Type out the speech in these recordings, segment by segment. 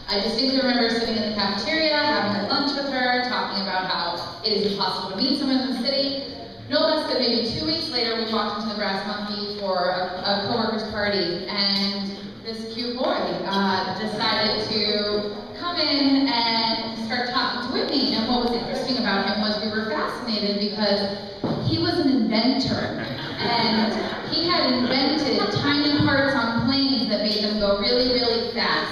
I distinctly remember sitting in the cafeteria, having lunch with her, talking about how it is impossible to meet someone in the city. No less than maybe 2 weeks later, we walked into the Brass Monkey for a co-worker's party, and this cute boy decided to come in and start talking to Whitney. And what was interesting about him was we were fascinated because he was an inventor, and he had invented tiny parts on planes that made them go really, really fast.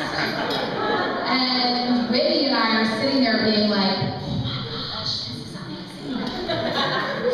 And Whitney and I are sitting there being like, oh my gosh, this is amazing.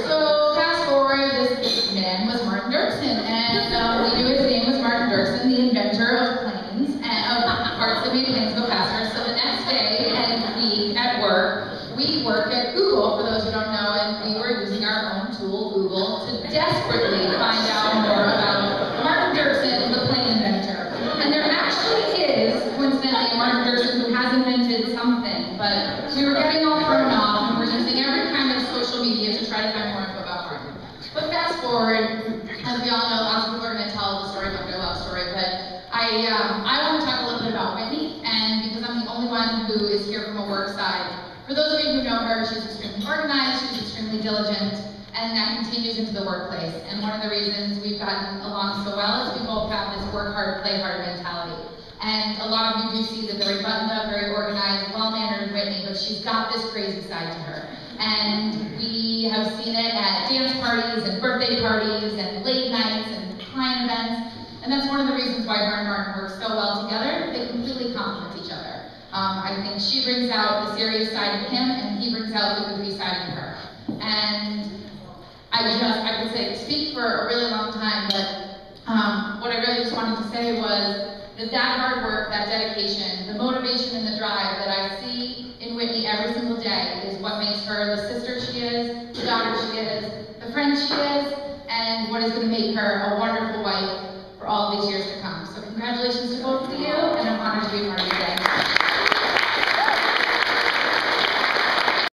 So fast forward, this man was Martin Dirksen, and we knew his name was Martin Dirksen, the inventor of planes, and of parts that made planes go faster. So the next day and week at work, we work at Google, for those who don't know, and we were using our own tool, Google, to desperately find out more about Martin Dirksen, the plane inventor. And there actually is, coincidentally, a Martin Dirksen who has invented something, but we were getting all thrown off, and we're using every kind of social media to try to find more info about Martin. But fast forward, as we all know, lots of people are going to tell the story about their love story, but I want to talk a little bit about Whitney, and because I'm the only one who is here from a work side. For those of you who know her, she's extremely organized, she's extremely diligent, and that continues into the workplace. And one of the reasons we've gotten along so well is we both have this work hard, play hard mentality. And a lot of you do see the very buttoned up, very organized, well-mannered Whitney, but she's got this crazy side to her. And we have seen it at dance parties and birthday parties and late nights and client events. And that's one of the reasons why her and Martin work so well together. They completely complement each other. I think she brings out the serious side of him, and he brings out the goofy side of her. And I could say speak for a really long time, but what I really just wanted to say was that hard work, that dedication, the motivation and the drive that I see in Whitney every single day is what makes her the sister she is, the daughter she is, the friend she is, and what is going to make her a wonderful wife for all these years to come.